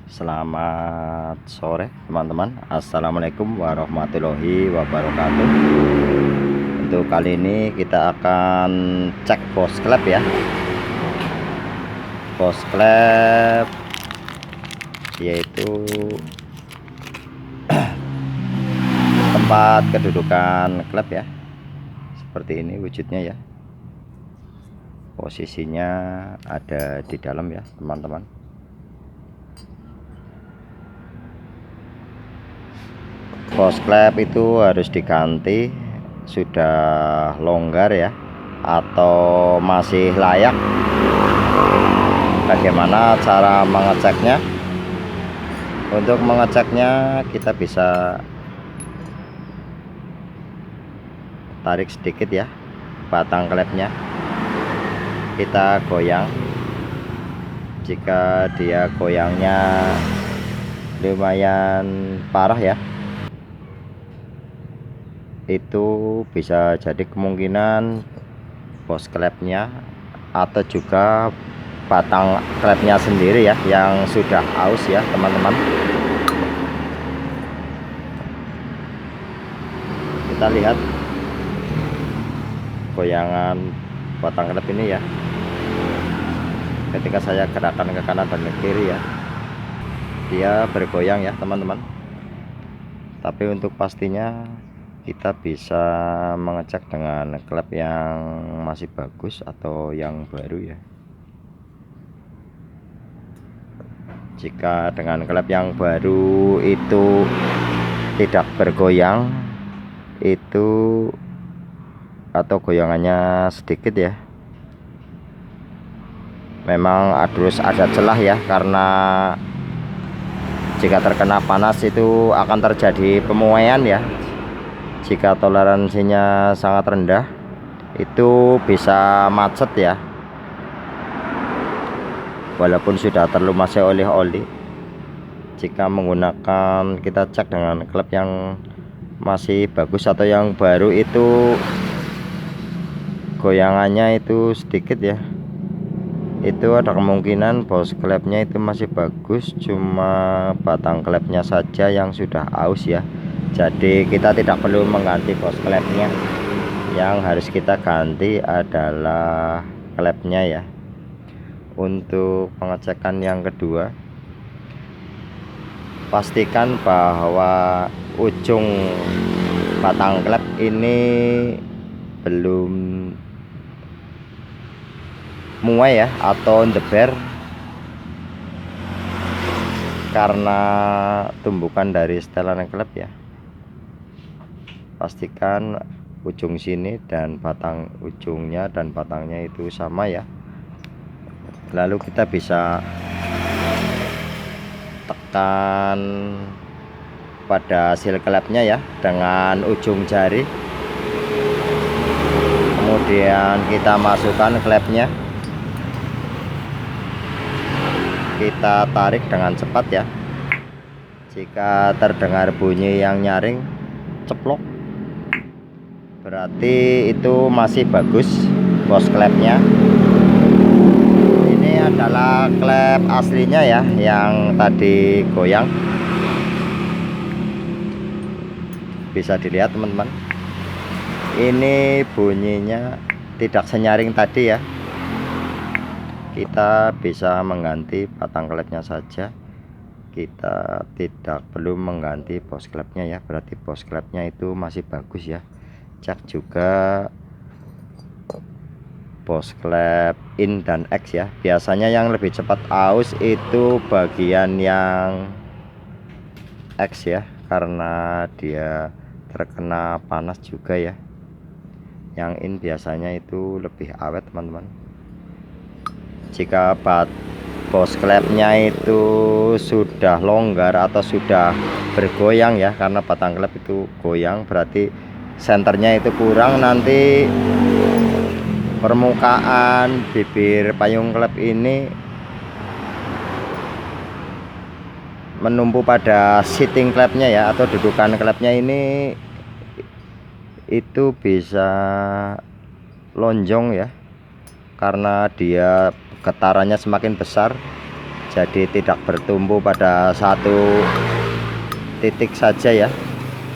Selamat sore teman-teman. Assalamualaikum warahmatullahi wabarakatuh. Untuk kali ini kita akan cek bos klep ya. Bos klep yaitu tempat kedudukan klep ya. Seperti ini wujudnya ya. Posisinya ada di dalam ya teman-teman. Bos klep itu harus diganti, sudah longgar ya atau masih layak. Bagaimana cara mengeceknya? Untuk mengeceknya kita bisa tarik sedikit ya batang klepnya, kita goyang. Jika dia goyangnya lumayan parah ya, itu bisa jadi kemungkinan bos klepnya atau juga batang klepnya sendiri ya yang sudah aus ya teman-teman. Kita lihat goyangan batang klep ini ya, ketika saya gerakkan ke kanan dan ke kiri ya, dia bergoyang ya teman-teman. Tapi untuk pastinya kita bisa mengecek dengan klep yang masih bagus atau yang baru ya. Jika dengan klep yang baru itu tidak bergoyang, itu atau goyangannya sedikit ya, memang harus ada celah ya, karena jika terkena panas itu akan terjadi pemuaian ya. Jika toleransinya sangat rendah itu bisa macet ya, walaupun sudah terlumasi oleh oli. Jika menggunakan, kita cek dengan klep yang masih bagus atau yang baru, itu goyangannya itu sedikit ya, itu ada kemungkinan bos klepnya itu masih bagus, cuma batang klepnya saja yang sudah aus ya. Jadi kita tidak perlu mengganti bos klepnya, yang harus kita ganti adalah klepnya ya. Untuk pengecekan yang kedua, pastikan bahwa ujung batang klep ini belum muai ya atau ndeber, karena tumbukan dari setelan klep ya. Pastikan ujung sini dan batang ujungnya dan batangnya itu sama ya. Lalu kita bisa tekan pada seal klepnya ya dengan ujung jari, kemudian kita masukkan klepnya, kita tarik dengan cepat ya. Jika terdengar bunyi yang nyaring ceplok, berarti itu masih bagus bos klepnya. Ini adalah klep aslinya ya yang tadi goyang, bisa dilihat teman-teman. Ini bunyinya tidak senyaring tadi ya. Kita bisa mengganti batang klepnya saja, kita tidak perlu mengganti bos klepnya ya. Berarti bos klepnya itu masih bagus ya. Cek juga bos klep in dan X ya. Biasanya yang lebih cepat aus itu bagian yang X ya, karena dia terkena panas juga ya. Yang in biasanya itu lebih awet teman-teman. Jika bos klepnya itu sudah longgar atau sudah bergoyang ya, karena batang klep itu goyang, berarti senternya itu kurang. Nanti permukaan bibir payung klep ini menumpu pada sitting klepnya ya, atau dudukan klepnya ini itu bisa lonjong ya, karena dia getarannya semakin besar jadi tidak bertumpu pada satu titik saja ya.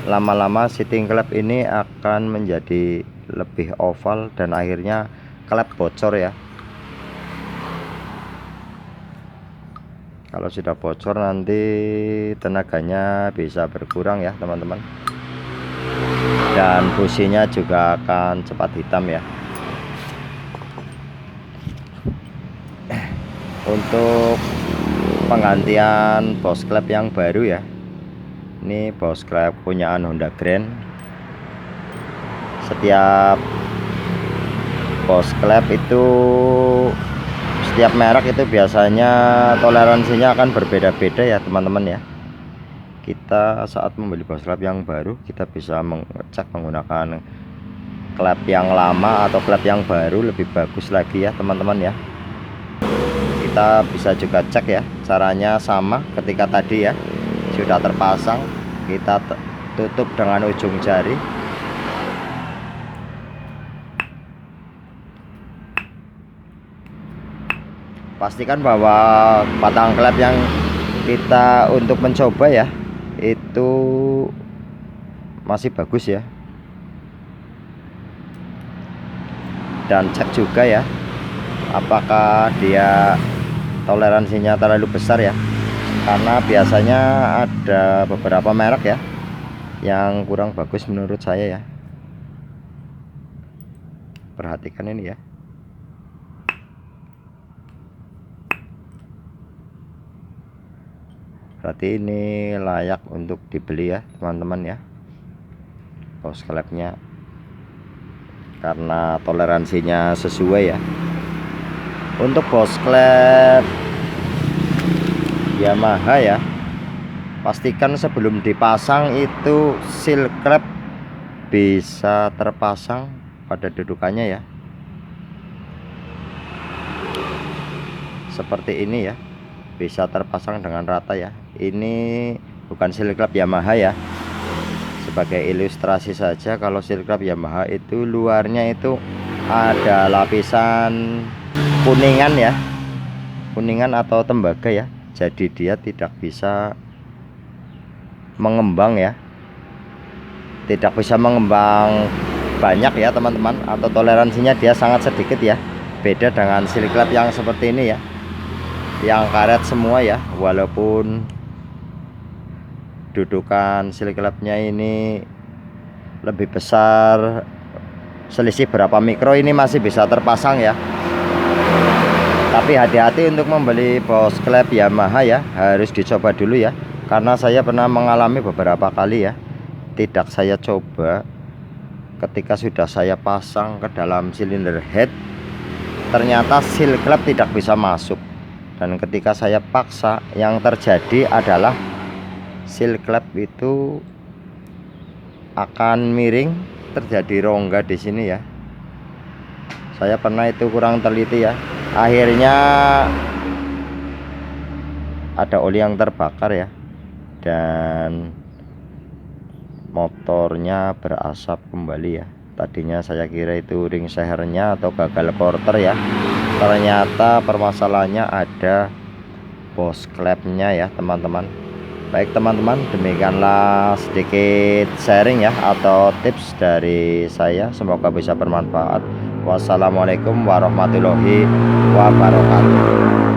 Lama-lama seating klep ini akan menjadi lebih oval dan akhirnya klep bocor ya. Kalau sudah bocor nanti tenaganya bisa berkurang ya teman-teman, dan businya juga akan cepat hitam ya. Untuk penggantian bos klep yang baru ya, ini bos klep punyaan Honda Grand. Setiap bos klep itu, setiap merek itu biasanya toleransinya akan berbeda-beda ya teman-teman ya. Kita saat membeli bos klep yang baru, kita bisa mengecek menggunakan klep yang lama atau klep yang baru, lebih bagus lagi ya teman-teman ya. Kita bisa juga cek ya, caranya sama ketika tadi ya, sudah terpasang kita tutup dengan ujung jari. Pastikan bahwa batang klep yang kita untuk mencoba ya itu masih bagus ya, dan cek juga ya apakah dia toleransinya terlalu besar ya, karena biasanya ada beberapa merek ya yang kurang bagus menurut saya ya. Perhatikan ini ya. Berarti ini layak untuk dibeli ya teman-teman ya, bos klepnya, karena toleransinya sesuai ya. Untuk bos klep Yamaha ya, pastikan sebelum dipasang itu seal klep bisa terpasang pada dudukannya ya, seperti ini ya, bisa terpasang dengan rata ya. Ini bukan seal klep Yamaha ya, sebagai ilustrasi saja. Kalau seal klep Yamaha itu luarnya itu ada lapisan kuningan ya, kuningan atau tembaga ya, jadi dia tidak bisa mengembang ya, tidak bisa mengembang banyak ya teman-teman, atau toleransinya dia sangat sedikit ya. Beda dengan seal klep yang seperti ini ya, yang karet semua ya. Walaupun dudukan seal klepnya ini lebih besar, selisih berapa mikro, ini masih bisa terpasang ya. Tapi hati-hati untuk membeli bos klep Yamaha ya, harus dicoba dulu ya, karena saya pernah mengalami beberapa kali ya, tidak saya coba. Ketika sudah saya pasang ke dalam silinder head, ternyata seal klep tidak bisa masuk, dan ketika saya paksa, yang terjadi adalah seal klep itu akan miring, terjadi rongga di sini ya. Saya pernah itu kurang teliti ya, akhirnya ada oli yang terbakar ya, dan motornya berasap kembali ya. Tadinya saya kira itu ring sehernya atau gagal quarter ya, ternyata permasalahannya ada bos klepnya ya teman-teman. Baik teman-teman, demikianlah sedikit sharing ya atau tips dari saya, semoga bisa bermanfaat. Wassalamualaikum warahmatullahi wabarakatuh.